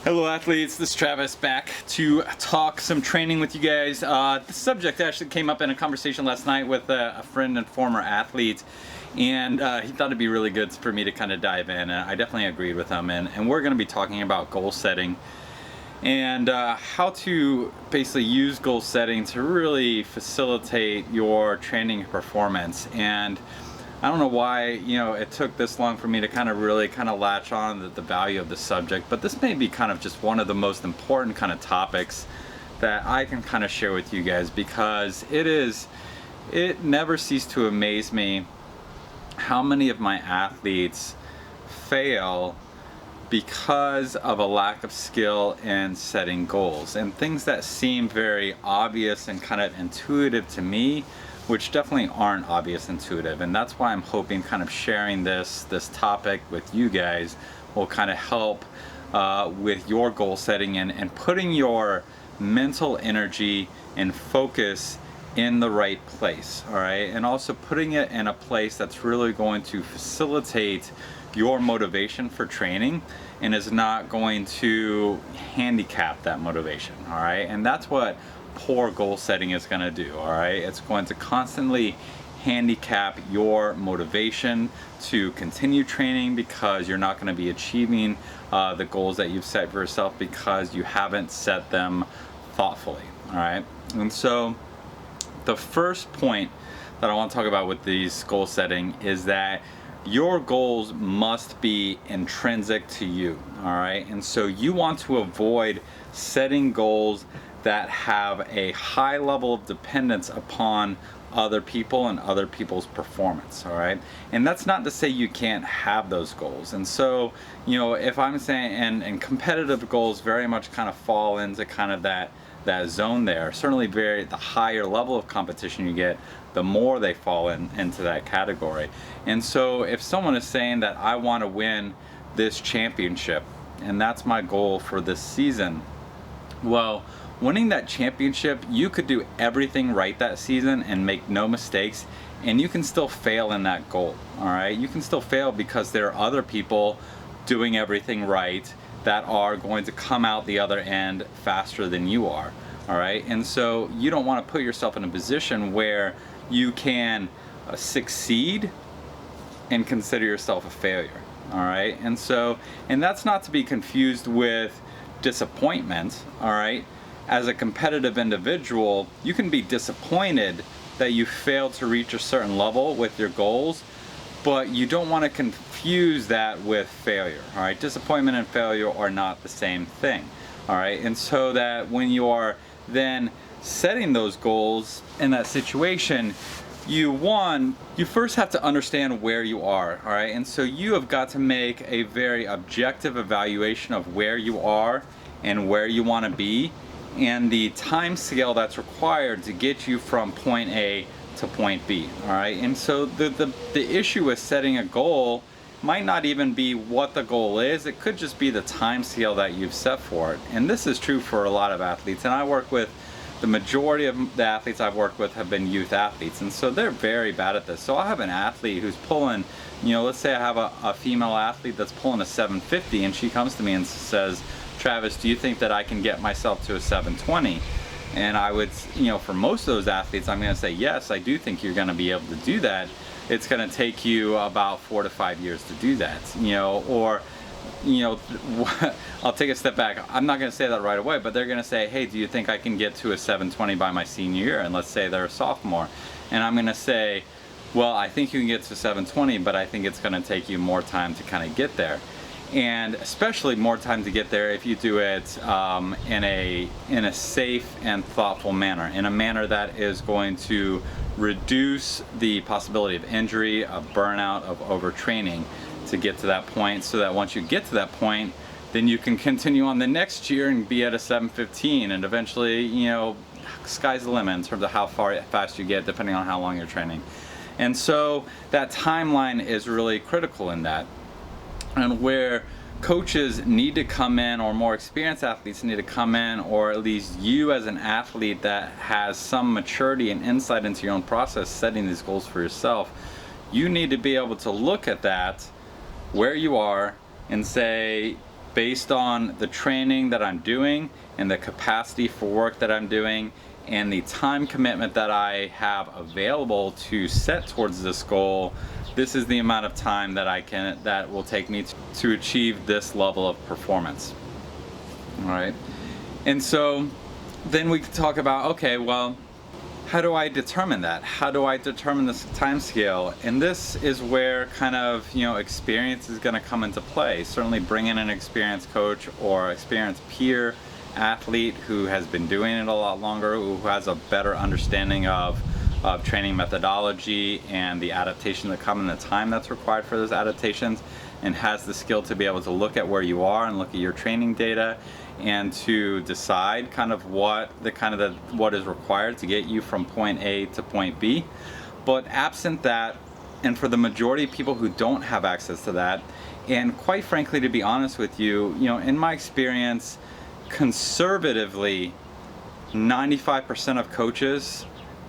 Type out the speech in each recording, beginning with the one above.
Hello athletes, this is Travis back to talk some training with you guys. The subject actually came up in a conversation last night with a friend and former athlete, and he thought it'd be really good for me to kind of dive in, and I definitely agreed with him. And we're going to be talking about goal setting and how to basically use goal setting to really facilitate your training performance. And I don't know why, it took this long for me to really latch on the value of the subject, but this may be kind of just one of the most important kind of topics that I can kind of share with you guys, because it never ceased to amaze me how many of my athletes fail because of a lack of skill in setting goals, and things that seem very obvious and kind of intuitive to me, which definitely aren't obvious intuitive. And that's why I'm hoping kind of sharing this topic with you guys will kind of help with your goal setting and putting your mental energy and focus in the right place, all right? And also putting it in a place that's really going to facilitate your motivation for training and is not going to handicap that motivation, all right? And that's what poor goal setting is going to do, all right? It's going to constantly handicap your motivation to continue training, because you're not going to be achieving the goals that you've set for yourself because you haven't set them thoughtfully, all right? And so the first point that I want to talk about with these goal setting is that your goals must be intrinsic to you, all right? And so you want to avoid setting goals that have a high level of dependence upon other people and other people's performance, all right? And that's not to say you can't have those goals. And so, if I'm saying, and competitive goals very much kind of fall into kind of that zone there. Certainly the higher level of competition you get, the more they fall into that category. And so if someone is saying that I want to win this championship and that's my goal for this season, well, winning that championship, you could do everything right that season and make no mistakes, and you can still fail in that goal, all right? You can still fail because there are other people doing everything right that are going to come out the other end faster than you are, all right? And so you don't want to put yourself in a position where you can succeed and consider yourself a failure, all right? And that's not to be confused with disappointment, all right? As a competitive individual, you can be disappointed that you failed to reach a certain level with your goals, but you don't want to confuse that with failure, all right? Disappointment and failure are not the same thing, all right? And so that when you are then setting those goals in that situation, you first have to understand where you are, all right? And so you have got to make a very objective evaluation of where you are and where you want to be, and the time scale that's required to get you from point A to point B, all right? And so the issue with setting a goal might not even be what the goal is. It could just be the time scale that you've set for it. And this is true for a lot of athletes. And I work with, the majority of the athletes I've worked with have been youth athletes, and so they're very bad at this. So I'll have an athlete who's pulling, let's say I have a female athlete that's pulling a 750, and she comes to me and says, Travis, do you think that I can get myself to a 720? And I would, for most of those athletes, I'm going to say, yes, I do think you're going to be able to do that. It's going to take you about 4 to 5 years to do that, I'll take a step back. I'm not going to say that right away, but they're going to say, hey, do you think I can get to a 720 by my senior year? And let's say they're a sophomore. And I'm going to say, well, I think you can get to 720, but I think it's going to take you more time to kind of get there. And especially more time to get there if you do it in a safe and thoughtful manner, in a manner that is going to reduce the possibility of injury, of burnout, of overtraining, to get to that point, so that once you get to that point, then you can continue on the next year and be at a 715, and eventually, sky's the limit in terms of how fast you get, depending on how long you're training. And so that timeline is really critical in that. And where coaches need to come in, or more experienced athletes need to come in, or at least you as an athlete that has some maturity and insight into your own process setting these goals for yourself, you need to be able to look at that, where you are, and say, based on the training that I'm doing and the capacity for work that I'm doing and the time commitment that I have available to set towards this goal. This is the amount of time that will take me to achieve this level of performance. All right. And so then we can talk about, okay, well, how do I determine that? How do I determine this time scale? And this is where kind of, experience is going to come into play. Certainly bring in an experienced coach or experienced peer athlete who has been doing it a lot longer, who has a better understanding of training methodology and the adaptation that come in the time that's required for those adaptations, and has the skill to be able to look at where you are and look at your training data and to decide kind of what is required to get you from point A to point B. But absent that, and for the majority of people who don't have access to that, and quite frankly, to be honest with you, in my experience, conservatively, 95% of coaches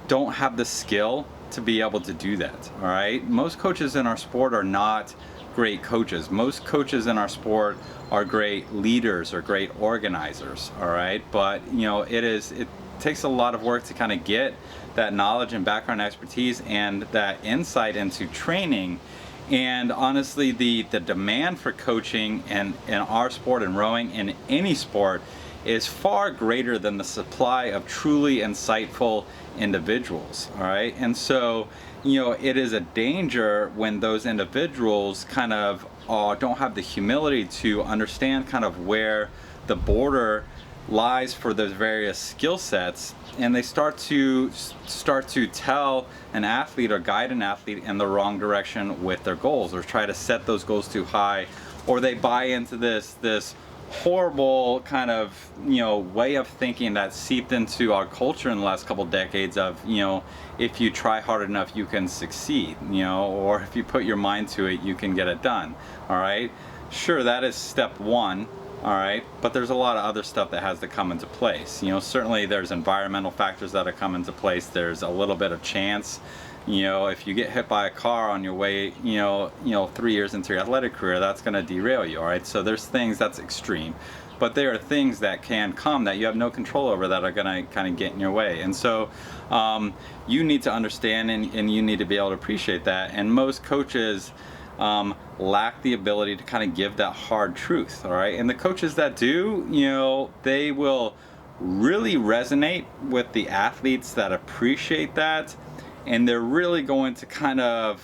don't have the skill to be able to do that. All right, most coaches in our sport are not great coaches. Most coaches in our sport are great leaders or great organizers. All right, but it takes a lot of work to kind of get that knowledge and background expertise and that insight into training. And honestly, the demand for coaching in our sport and rowing, in any sport, is far greater than the supply of truly insightful individuals. All right, and so it is a danger when those individuals kind of don't have the humility to understand kind of where the border lies for those various skill sets, and they start to tell an athlete or guide an athlete in the wrong direction with their goals, or try to set those goals too high, or they buy into this horrible kind of way of thinking that seeped into our culture in the last couple decades of if you try hard enough you can succeed, or if you put your mind to it you can get it done. All right, sure, that is step one. All right, but there's a lot of other stuff that has to come into place. Certainly there's environmental factors that come into place. There's a little bit of chance. If you get hit by a car on your way, 3 years into your athletic career, that's going to derail you. All right, so there's things that's extreme, but there are things that can come that you have no control over that are going to kind of get in your way. And so you need to understand and you need to be able to appreciate that. And most coaches lack the ability to kind of give that hard truth. All right, and the coaches that do, they will really resonate with the athletes that appreciate that. And they're really going to kind of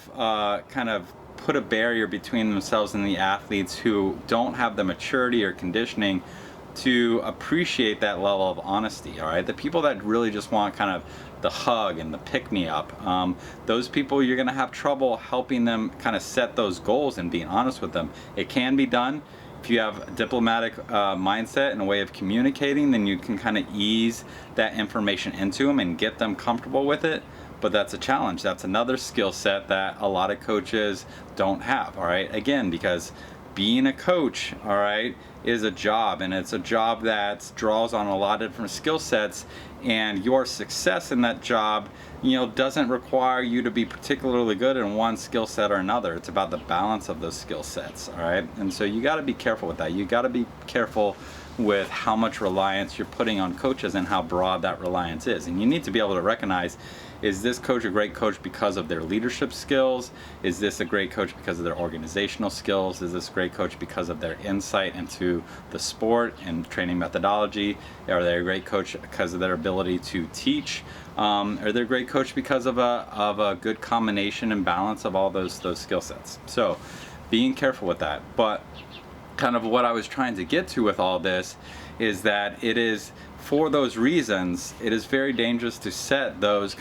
put a barrier between themselves and the athletes who don't have the maturity or conditioning to appreciate that level of honesty. All right, the people that really just want kind of the hug and the pick me up, those people, you're going to have trouble helping them kind of set those goals and being honest with them. It can be done if you have a diplomatic mindset and a way of communicating, then you can kind of ease that information into them and get them comfortable with it. But that's a challenge. That's another skill set that a lot of coaches don't have. All right, again, because being a coach, all right, is a job, and it's a job that draws on a lot of different skill sets, and your success in that job doesn't require you to be particularly good in one skill set or another. It's about the balance of those skill sets. All right, and so you got to be careful with that. You got to be careful with how much reliance you're putting on coaches and how broad that reliance is. And you need to be able to recognize, is this coach a great coach because of their leadership skills? Is this a great coach because of their organizational skills? Is this a great coach because of their insight into the sport and training methodology? Are they a great coach because of their ability to teach? Are they a great coach because of a good combination and balance of all those skill sets? So being careful with that. But kind of what I was trying to get to with all this is that it is, for those reasons, it is very dangerous to set those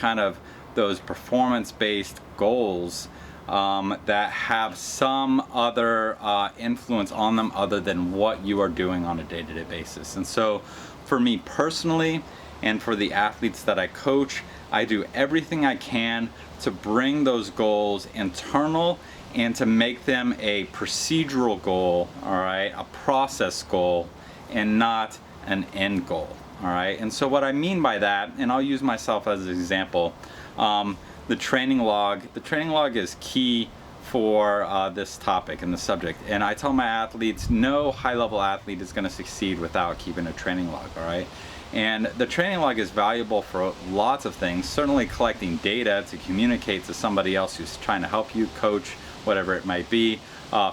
performance-based goals that have some other influence on them other than what you are doing on a day-to-day basis. And so for me personally, and for the athletes that I coach, I do everything I can to bring those goals internal and to make them a procedural goal, all right, a process goal, and not an end goal, all right? And so what I mean by that, and I'll use myself as an example, the training log is key for this topic and the subject. And I tell my athletes, no high-level athlete is going to succeed without keeping a training log, all right? And the training log is valuable for lots of things, certainly collecting data to communicate to somebody else who's trying to help you, coach, whatever it might be,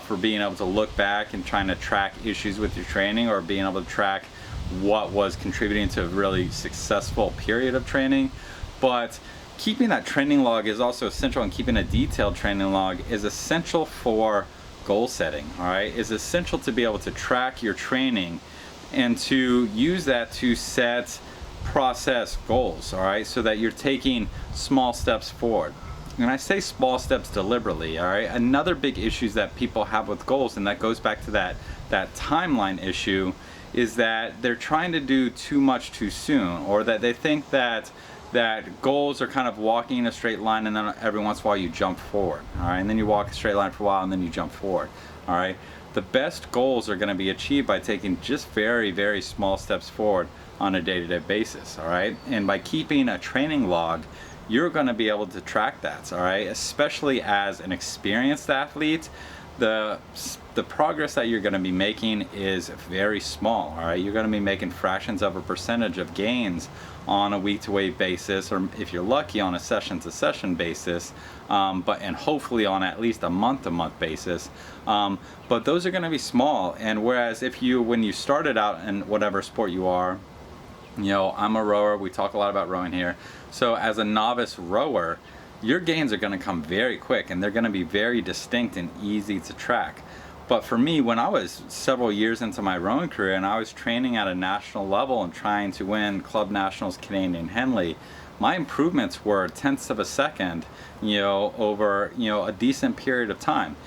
for being able to look back and trying to track issues with your training, or being able to track what was contributing to a really successful period of training. But keeping that training log is also essential, and keeping a detailed training log is essential for goal setting, all right? It's essential to be able to track your training and to use that to set process goals, all right? So that you're taking small steps forward. And I say small steps deliberately, all right? Another big issue that people have with goals, and that goes back to that timeline issue, is that they're trying to do too much too soon, or that they think that goals are kind of walking in a straight line, and then every once in a while you jump forward, all right? And then you walk a straight line for a while, and then you jump forward, all right? The best goals are going to be achieved by taking just very, very small steps forward on a day-to-day basis, all right? And by keeping a training log, you're going to be able to track that, all right? Especially as an experienced athlete, the progress that you're going to be making is very small, all right? You're going to be making fractions of a percentage of gains on a week-to-week basis, or if you're lucky, on a session-to-session basis, and hopefully on at least a month-to-month basis. But those are going to be small. And whereas when you started out in whatever sport you are, you know, I'm a rower, we talk a lot about rowing here. So as a novice rower, your gains are going to come very quick, and they're going to be very distinct and easy to track. But for me, when I was several years into my rowing career and I was training at a national level and trying to win Club Nationals Canadian Henley, my improvements were tenths of a second, you know, over, you know, a decent period of time.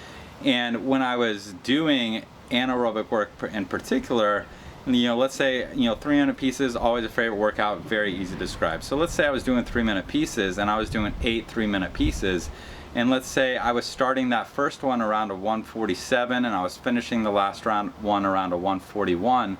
And when I was doing anaerobic work in particular, you know, let's say, you know, 300 pieces, always a favorite workout, very easy to describe. So let's say I was doing 3-minute pieces, and I was doing 8 3-minute pieces. And let's say I was starting that first one around a 147, and I was finishing the last one around a 141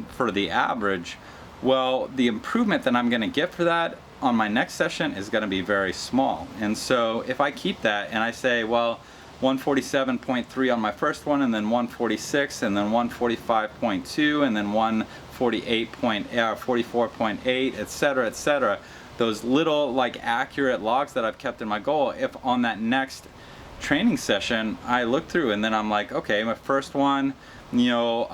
for the average. Well, the improvement that I'm going to get for that on my next session is going to be very small. And so if I keep that and I say, well, 147.3 on my first one, and then 146, and then 145.2, and then 44.8, etc., etc. Those little, like, accurate logs that I've kept in my goal, if on that next training session I look through and then I'm like, okay, my first one, you know,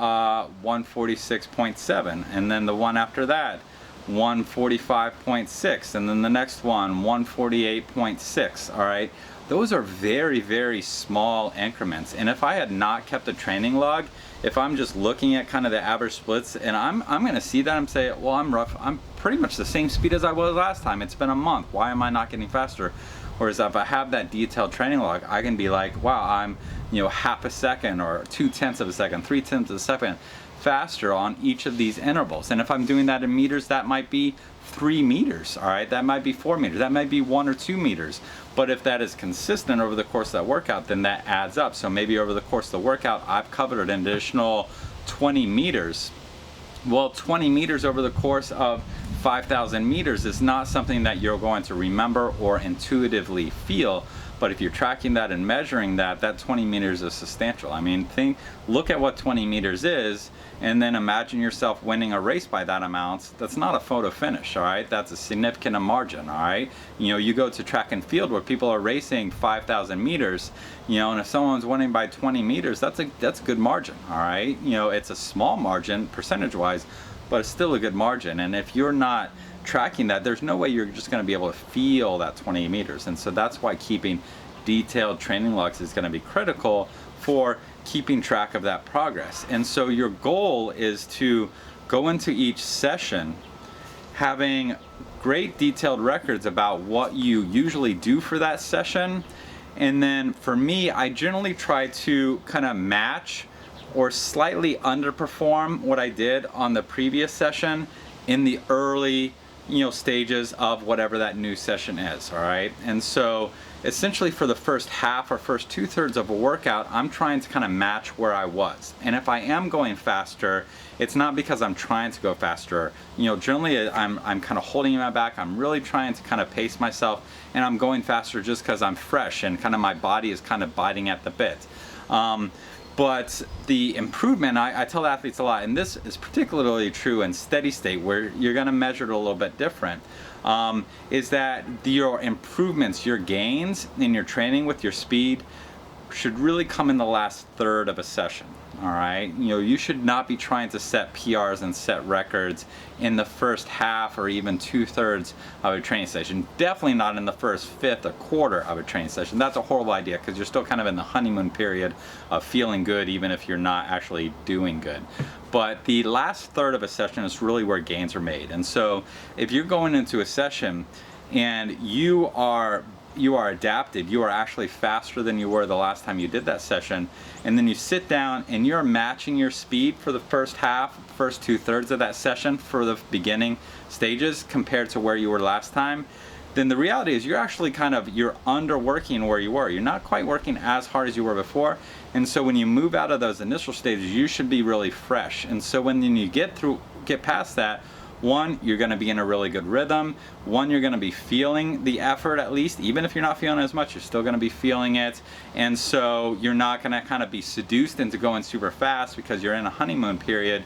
146.7, and then the one after that 145.6, and then the next one 148.6, all right? Those are very, very small increments. And if I had not kept a training log, if I'm just looking at kind of the average splits, and I'm going to see that, I'm saying, well, I'm pretty much the same speed as I was last time. It's been a month. Why am I not getting faster? Whereas if I have that detailed training log, I can be like, wow, I'm, you know, half a second or 0.2 of a second, 0.3 of a second faster on each of these intervals. And if I'm doing that in meters, that might be 3 meters, all right? That might be 4 meters, that might be 1 or 2 meters. But if that is consistent over the course of that workout, then that adds up. So maybe over the course of the workout, I've covered an additional 20 meters. Well, 20 meters over the course of 5,000 meters is not something that you're going to remember or intuitively feel. But if you're tracking that and measuring that, that 20 meters is substantial. I mean, look at what 20 meters is, and then imagine yourself winning a race by that amount. That's not a photo finish, all right? That's a significant margin, all right? You know, you go to track and field where people are racing 5,000 meters, you know, and if someone's winning by 20 meters, that's a good margin, all right? You know, it's a small margin percentage-wise, but it's still a good margin. And if you're not tracking that, there's no way you're just going to be able to feel that 20 meters. And so that's why keeping detailed training logs is going to be critical for keeping track of that progress. And so your goal is to go into each session having great detailed records about what you usually do for that session. And then for me, I generally try to kind of match or slightly underperform what I did on the previous session in the early, you know, stages of whatever that new session is, all right? And so, essentially for the first half or first 2/3 of a workout, I'm trying to kind of match where I was. And if I am going faster, it's not because I'm trying to go faster. Generally I'm kind of holding my back. I'm really trying to kind of pace myself, and I'm going faster just because I'm fresh and kind of my body is kind of biting at the bit. But the improvement, I tell athletes a lot, and this is particularly true in steady state where you're going to measure it a little bit different, is that your improvements, your gains in your training with your speed should really come in the last third of a session. All right, you should not be trying to set PRs and set records in the first half or even 2/3 of a training session. Definitely not in the first fifth or quarter of a training session. That's a horrible idea because you're still kind of in the honeymoon period of feeling good, even if you're not actually doing good. But the last third of a session is really where gains are made. And so if you're going into a session and you are adapted, you are actually faster than you were the last time you did that session, and then you sit down and you're matching your speed for the first half, first 2/3 of that session for the beginning stages compared to where you were last time, then the reality is you're actually you're underworking where you were. You're not quite working as hard as you were before. And so when you move out of those initial stages, you should be really fresh. And so when you get past that, one, you're going to be in a really good rhythm. One, you're going to be feeling the effort at least. Even if you're not feeling as much, you're still going to be feeling it. And so you're not going to kind of be seduced into going super fast because you're in a honeymoon period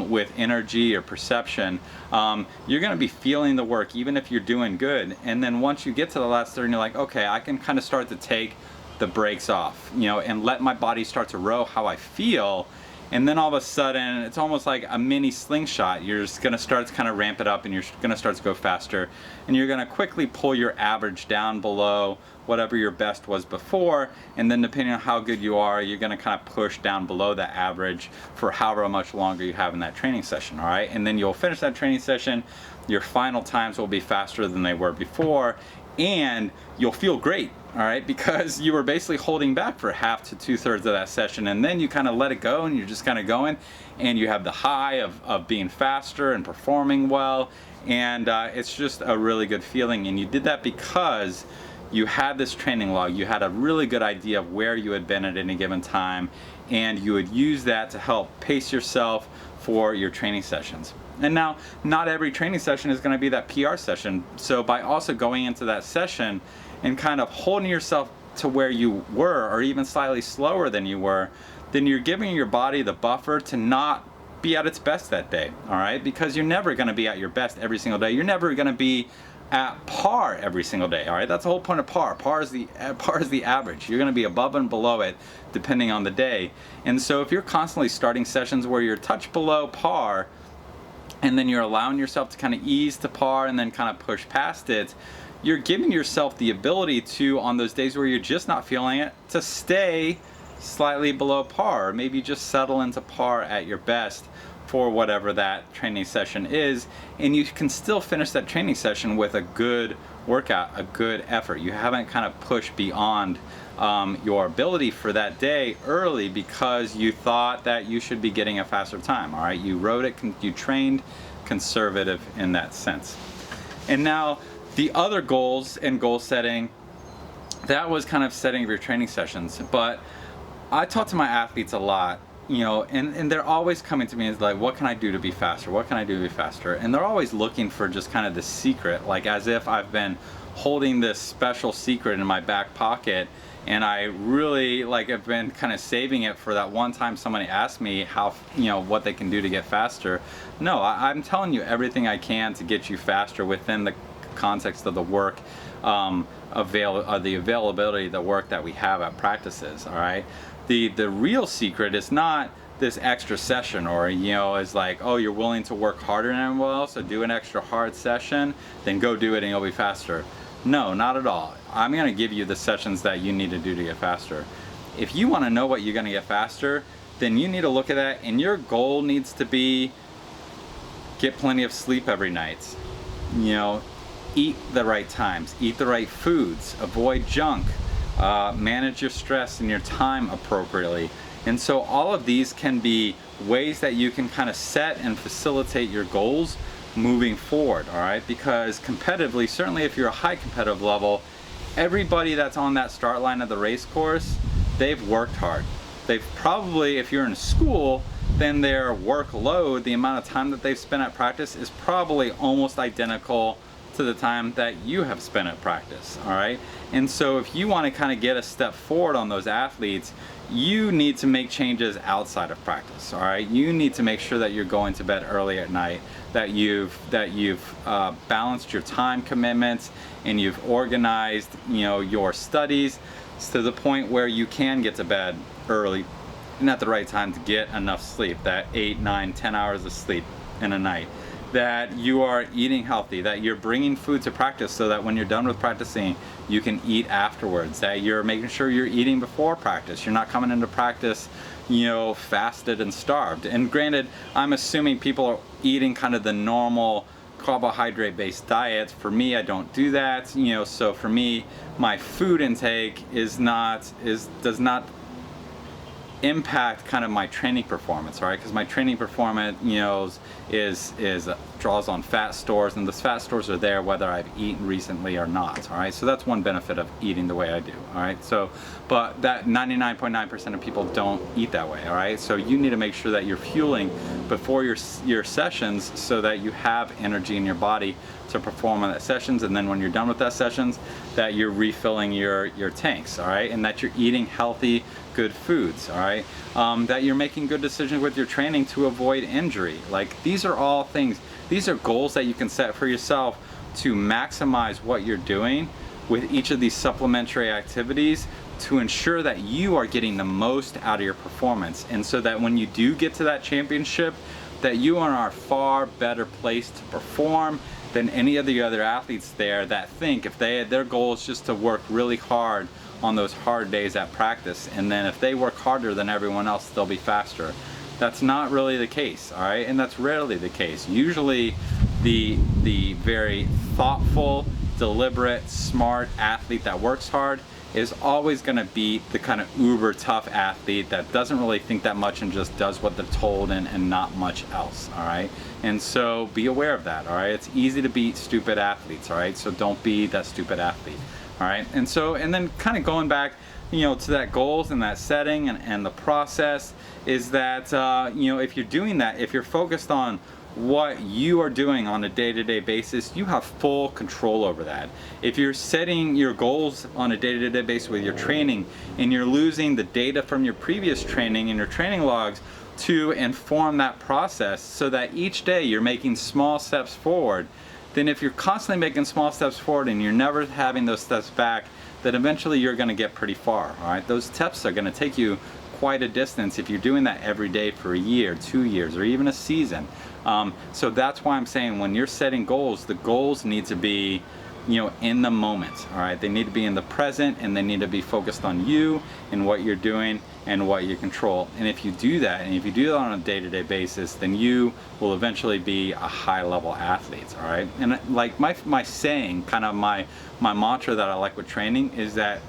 with energy or perception. You're going to be feeling the work even if you're doing good. And then once you get to the last third and you're like, okay, I can kind of start to take the brakes off, and let my body start to row how I feel. And then all of a sudden, it's almost like a mini slingshot. You're just going to start to kind of ramp it up, and you're going to start to go faster. And you're going to quickly pull your average down below whatever your best was before. And then depending on how good you are, you're going to kind of push down below that average for however much longer you have in that training session, all right? And then you'll finish that training session. Your final times will be faster than they were before. And you'll feel great, all right, because you were basically holding back for half to 2/3 of that session, and then you kind of let it go and you're just kind of going, and you have the high of being faster and performing well, and it's just a really good feeling. And you did that because you had this training log. You had a really good idea of where you had been at any given time, and you would use that to help pace yourself for your training sessions. And now, not every training session is going to be that PR session. So by also going into that session and kind of holding yourself to where you were, or even slightly slower than you were, then you're giving your body the buffer to not be at its best that day, all right? Because you're never going to be at your best every single day. You're never going to be at par every single day, all right? That's the whole point of par. Par is the average. You're going to be above and below it depending on the day. And so if you're constantly starting sessions where you're a touch below par, and then you're allowing yourself to kind of ease to par and then kind of push past it, you're giving yourself the ability to, on those days where you're just not feeling it, to stay slightly below par, or maybe just settle into par at your best for whatever that training session is, and you can still finish that training session with a good workout, a good effort. You haven't kind of pushed beyond your ability for that day early because you thought that you should be getting a faster time, all right? You wrote it, you trained conservative in that sense. And now the other goals and goal setting, that was kind of setting of your training sessions. But I talk to my athletes a lot, and they're always coming to me as like, what can I do to be faster? What can I do to be faster? And they're always looking for just kind of the secret, like as if I've been holding this special secret in my back pocket, and I really have been kind of saving it for that one time somebody asked me how, what they can do to get faster. No, I'm telling you everything I can to get you faster within the context of the work, the availability of the work that we have at practices, all right? The real secret is not this extra session, or is like, oh, you're willing to work harder than everyone else, so do an extra hard session, then go do it and you'll be faster. No, not at all. I'm going to give you the sessions that you need to do to get faster. If you want to know what you're going to get faster, then you need to look at that, and your goal needs to be get plenty of sleep every night. Eat the right times, eat the right foods, avoid junk, manage your stress and your time appropriately. And so all of these can be ways that you can kind of set and facilitate your goals moving forward, all right? Because competitively, certainly if you're a high competitive level, everybody that's on that start line of the race course, they've worked hard. They've probably, if you're in school, then their workload, the amount of time that they've spent at practice, is probably almost identical to the time that you have spent at practice, all right? And so if you want to kind of get a step forward on those athletes, you need to make changes outside of practice, all right? You need to make sure that you're going to bed early at night, that you've balanced your time commitments, and you've organized, your studies to the point where you can get to bed early and at the right time to get enough sleep, that 8, 9, 10 hours of sleep in a night, that you are eating healthy, that you're bringing food to practice so that when you're done with practicing, you can eat afterwards, that you're making sure you're eating before practice. You're not coming into practice, fasted and starved. And granted, I'm assuming people are eating kind of the normal carbohydrate-based diets. For me, I don't do that. So for me, my food intake does not impact kind of my training performance, right? Because my training performance, draws on fat stores, and those fat stores are there whether I've eaten recently or not, all right? So that's one benefit of eating the way I do, all right? So, but that 99.9% of people don't eat that way, all right? So you need to make sure that you're fueling before your sessions so that you have energy in your body to perform on that sessions, and then when you're done with that sessions, that you're refilling your tanks, all right? And that you're eating healthy, good foods, all right? That you're making good decisions with your training to avoid injury. Like, these are all things, these are goals that you can set for yourself to maximize what you're doing with each of these supplementary activities to ensure that you are getting the most out of your performance, and so that when you do get to that championship, that you are in a far better place to perform than any of the other athletes there that think if their goal is just to work really hard on those hard days at practice, and then if they work harder than everyone else, they'll be faster. That's not really the case, all right? And that's rarely the case. Usually the very thoughtful, deliberate, smart athlete that works hard is always going to beat the kind of uber tough athlete that doesn't really think that much and just does what they're told and not much else, all right? And so be aware of that, all right? It's easy to beat stupid athletes, all right? So don't be that stupid athlete, all right? And then kind of going back, to that goals and that setting and the process is that, if you're doing that, if you're focused on what you are doing on a day-to-day basis, you have full control over that. If you're setting your goals on a day-to-day basis with your training and you're losing the data from your previous training and your training logs to inform that process so that each day you're making small steps forward, then if you're constantly making small steps forward and you're never having those steps back, then eventually you're going to get pretty far, all right? Those steps are going to take you quite a distance if you're doing that every day for a year, 2 years, or even a season. So that's why I'm saying when you're setting goals, the goals need to be, in the moment, all right? They need to be in the present, and they need to be focused on you and what you're doing and what you control. And if you do that, and if you do that on a day-to-day basis, then you will eventually be a high-level athlete, all right? And like my saying, kind of my mantra that I like with training is that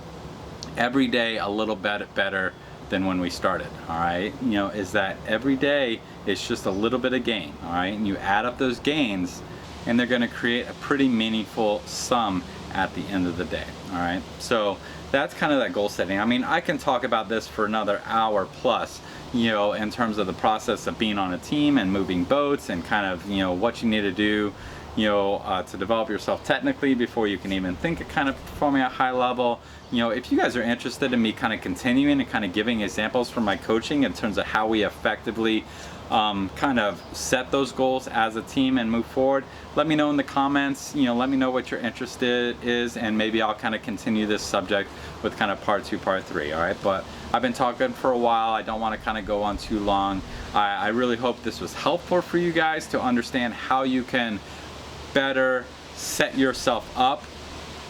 every day a little bit better than when we started, all right? Is that every day it's just a little bit of gain, all right? And you add up those gains, and they're gonna create a pretty meaningful sum at the end of the day, all right? So that's kind of that goal setting. I mean, I can talk about this for another hour plus, in terms of the process of being on a team and moving boats and kind of, what you need to do, to develop yourself technically before you can even think of kind of performing at a high level. If you guys are interested in me kind of continuing and kind of giving examples from my coaching in terms of how we effectively kind of set those goals as a team and move forward, let me know in the comments. Let me know what your interest is, and maybe I'll kind of continue this subject with kind of part 2, part 3, all right? But I've been talking for a while. I don't want to kind of go on too long. I really hope this was helpful for you guys to understand how you can better set yourself up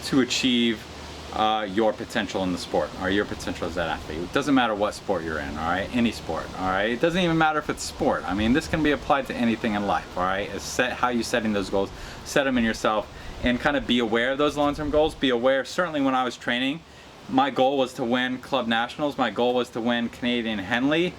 to achieve your potential in the sport, or your potential as that athlete. It doesn't matter what sport you're in, all right? Any sport, all right? It doesn't even matter if it's sport. I mean, this can be applied to anything in life, all right? It's how you setting those goals, set them in yourself, and kind of be aware of those long-term goals. Be aware, certainly when I was training, my goal was to win club nationals. My goal was to win Canadian Henley,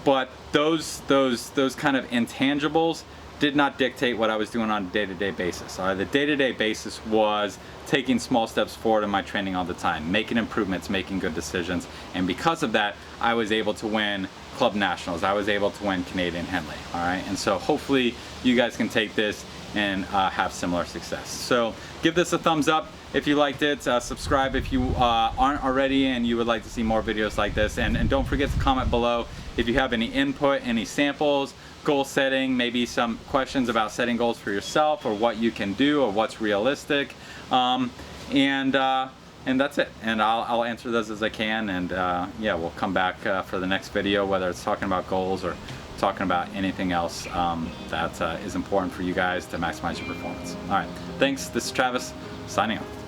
but those kind of intangibles did not dictate what I was doing on a day-to-day basis. The day-to-day basis was taking small steps forward in my training all the time, making improvements, making good decisions, and because of that, I was able to win club nationals. I was able to win Canadian Henley. All right, and so hopefully you guys can take this and have similar success. So give this a thumbs up if you liked it. Subscribe if you aren't already and you would like to see more videos like this. And don't forget to comment below if you have any input, any samples, goal setting, maybe some questions about setting goals for yourself or what you can do or what's realistic. And that's it. And I'll answer those as I can. And yeah, we'll come back for the next video, whether it's talking about goals or talking about anything else that is important for you guys to maximize your performance. All right, thanks. This is Travis, signing off.